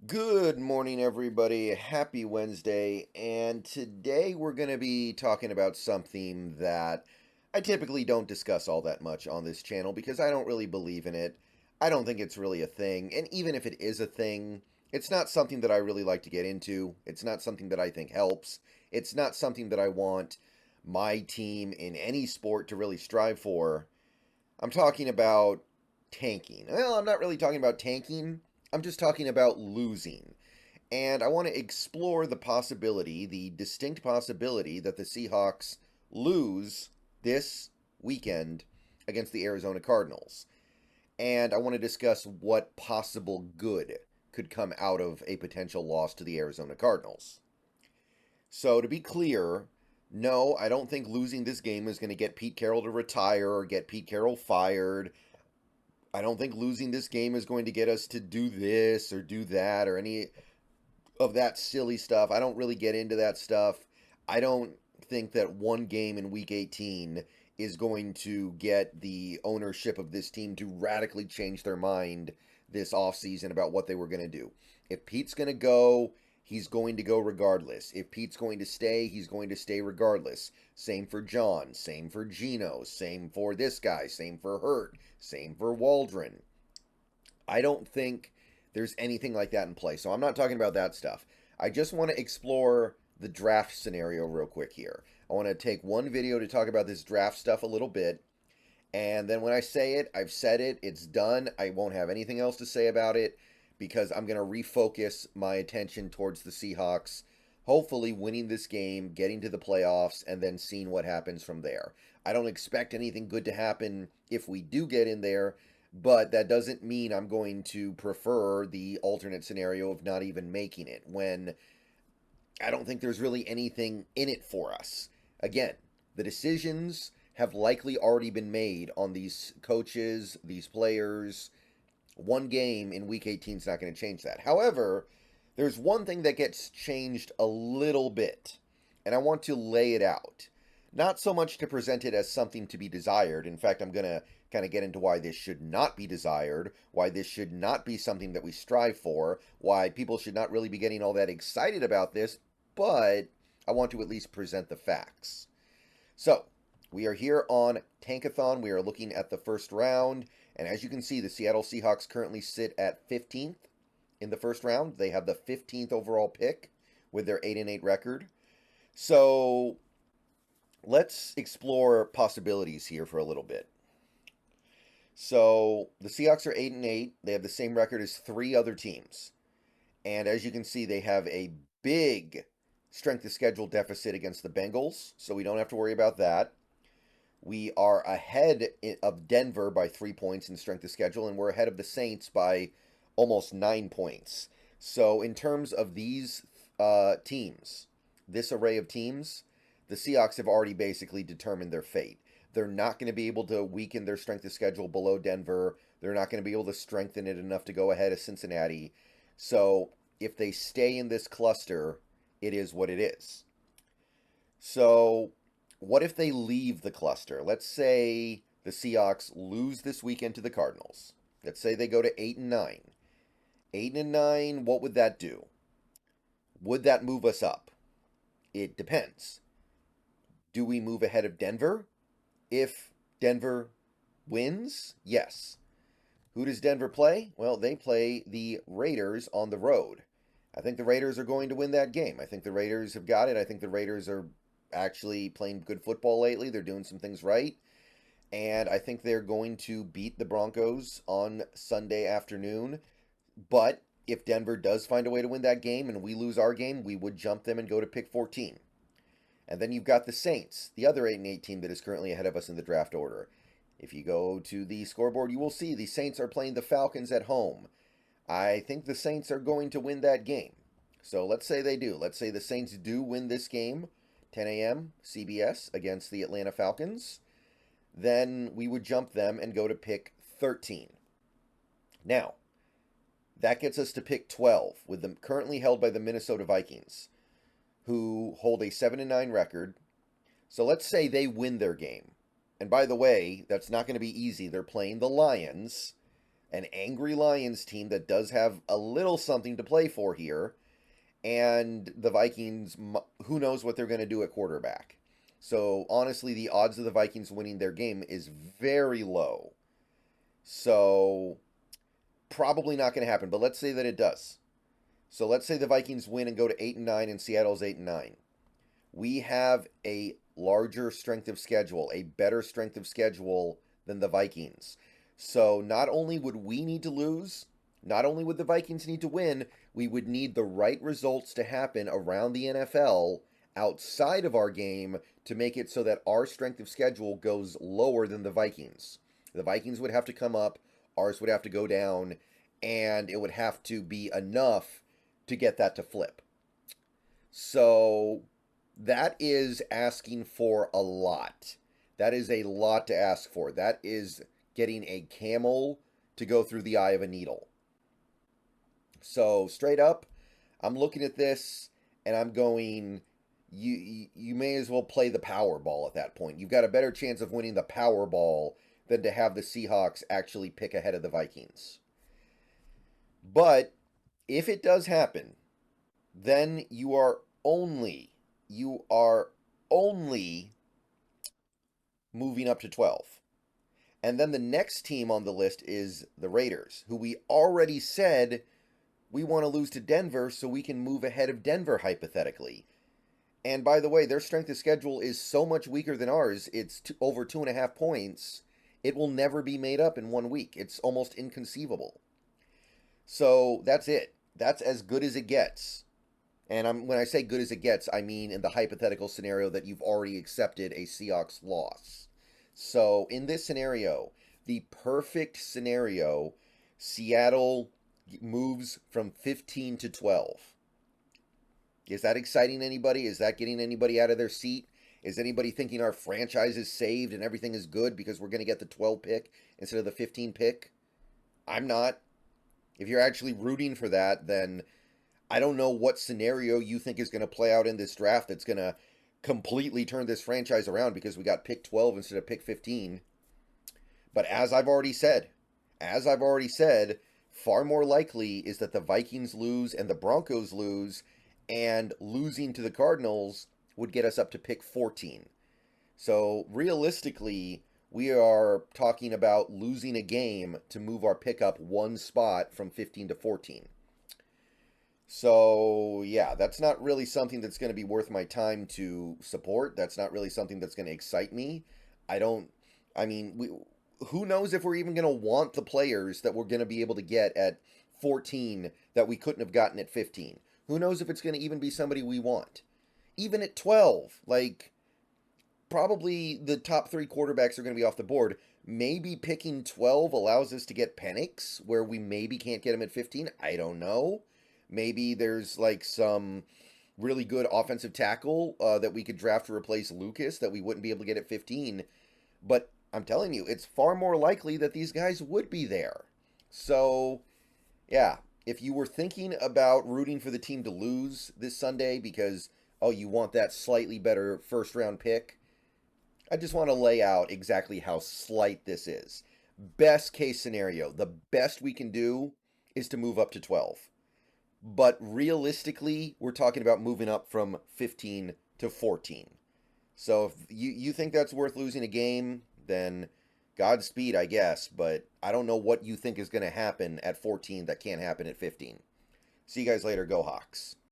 Good morning, everybody. Happy Wednesday. And today we're going to be talking about something that I typically don't discuss all that much on this channel because I don't really believe in it. I don't think it's really a thing. And even if it is a thing, it's not something that I really like to get into. It's not something that I think helps. It's not something that I want my team in any sport to really strive for. I'm talking about tanking. Well, I'm not really talking about tanking. I'm just talking about losing. And I want to explore the possibility, the distinct possibility, that the Seahawks lose this weekend against the Arizona Cardinals. And I want to discuss what possible good could come out of a potential loss to the Arizona Cardinals. So, to be clear, no, I don't think losing this game is going to get Pete Carroll to retire or get Pete Carroll fired. I don't think losing this game is going to get us to do this or do that or any of that silly stuff. I don't really get into that stuff. I don't think that one game in week 18 is going to get the ownership of this team to radically change their mind this offseason about what they were going to do. If Pete's going to go, he's going to go regardless. If Pete's going to stay, he's going to stay regardless. Same for John, same for Gino, same for this guy, same for Hurt, same for Waldron. I don't think there's anything like that in play. So I'm not talking about that stuff. I just want to explore the draft scenario real quick here. I want to take one video to talk about this draft stuff a little bit. And then when I say it, I've said it, it's done. I won't have anything else to say about it because I'm going to refocus my attention towards the Seahawks, hopefully winning this game, getting to the playoffs, and then seeing what happens from there. I don't expect anything good to happen if we do get in there, but that doesn't mean I'm going to prefer the alternate scenario of not even making it when I don't think there's really anything in it for us. Again, the decisions have likely already been made on these coaches, these players. One game in week 18 is not going to change that. However, there's one thing that gets changed a little bit, and I want to lay it out. Not so much to present it as something to be desired. In fact, I'm going to kind of get into why this should not be desired, why this should not be something that we strive for, why people should not really be getting all that excited about this, but I want to at least present the facts. So, we are here on Tankathon. We are looking at the first round, and as you can see, the Seattle Seahawks currently sit at 15th in the first round. They have the 15th overall pick with their 8-8 record. So, let's explore possibilities here for a little bit. So, the Seahawks are 8-8. They have the same record as three other teams. And as you can see, they have a big strength of schedule deficit against the Bengals, so we don't have to worry about that. We are ahead of Denver by 3 points in strength of schedule, and we're ahead of the Saints by almost 9 points. So, in terms of these teams, this array of teams, the Seahawks have already basically determined their fate. They're not going to be able to weaken their strength of schedule below Denver. They're not going to be able to strengthen it enough to go ahead of Cincinnati. So, if they stay in this cluster, it is what it is. So, what if they leave the cluster? Let's say the Seahawks lose this weekend to the Cardinals. Let's say they go to 8-9. 8-9, what would that do? Would that move us up? It depends. Do we move ahead of Denver? If Denver wins, yes. Who does Denver play? Well, they play the Raiders on the road. I think the Raiders are going to win that game. I think the Raiders have got it. I think the Raiders are actually playing good football lately. They're doing some things right. And I think they're going to beat the Broncos on Sunday afternoon. But if Denver does find a way to win that game and we lose our game, we would jump them and go to pick 14. And then you've got the Saints, the other 8-8 team that is currently ahead of us in the draft order. If you go to the scoreboard, you will see the Saints are playing the Falcons at home. I think the Saints are going to win that game. So let's say they do. Let's say the Saints do win this game, 10 a.m. CBS against the Atlanta Falcons. Then we would jump them and go to pick 13. Now, that gets us to pick 12, with them currently held by the Minnesota Vikings, who hold a 7-9 record. So let's say they win their game. And by the way, that's not going to be easy. They're playing the Lions. an angry Lions team that does have a little something to play for here. And the Vikings, who knows what they're going to do at quarterback. So honestly, the odds of the Vikings winning their game is very low. So probably not going to happen, but let's say that it does. So let's say the Vikings win and go to 8-9 and Seattle's 8-9. We have a larger strength of schedule, a better strength of schedule than the Vikings. So not only would we need to lose, not only would the Vikings need to win, we would need the right results to happen around the NFL outside of our game to make it so that our strength of schedule goes lower than the Vikings. The Vikings would have to come up, ours would have to go down, and it would have to be enough to get that to flip. So that is asking for a lot. That is a lot to ask for. That is getting a camel to go through the eye of a needle. So straight up, I'm looking at this and I'm going, you may as well play the Powerball at that point. You've got a better chance of winning the Powerball than to have the Seahawks actually pick ahead of the Vikings. But if it does happen, then you are only moving up to 12. And then the next team on the list is the Raiders, who we already said we want to lose to Denver so we can move ahead of Denver hypothetically. And by the way, their strength of schedule is so much weaker than ours. It's over 2.5 points. It will never be made up in 1 week. It's almost inconceivable. So that's it. That's as good as it gets. And when I say good as it gets, I mean in the hypothetical scenario that you've already accepted a Seahawks loss. So in this scenario, the perfect scenario, Seattle moves from 15 to 12. Is that exciting anybody? Is that getting anybody out of their seat? Is anybody thinking our franchise is saved and everything is good because we're going to get the 12 pick instead of the 15 pick? I'm not. If you're actually rooting for that, then I don't know what scenario you think is going to play out in this draft that's going to completely turn this franchise around because we got pick 12 instead of pick 15. But as I've already said, far more likely is that the Vikings lose and the Broncos lose, and losing to the Cardinals would get us up to pick 14. So realistically, we are talking about losing a game to move our pick up one spot from 15 to 14. So, yeah, that's not really something that's going to be worth my time to support. That's not really something that's going to excite me. Who knows if we're even going to want the players that we're going to be able to get at 14 that we couldn't have gotten at 15. Who knows if it's going to even be somebody we want. Even at 12, probably the top 3 quarterbacks are going to be off the board. Maybe picking 12 allows us to get Penix, where we maybe can't get him at 15. I don't know. Maybe there's some really good offensive tackle that we could draft to replace Lucas that we wouldn't be able to get at 15. But I'm telling you, it's far more likely that these guys would be there. So, yeah, if you were thinking about rooting for the team to lose this Sunday because, you want that slightly better first-round pick, I just want to lay out exactly how slight this is. Best case scenario, the best we can do is to move up to 12. But realistically, we're talking about moving up from 15 to 14. So if you think that's worth losing a game, then Godspeed, I guess. But I don't know what you think is going to happen at 14 that can't happen at 15. See you guys later. Go Hawks.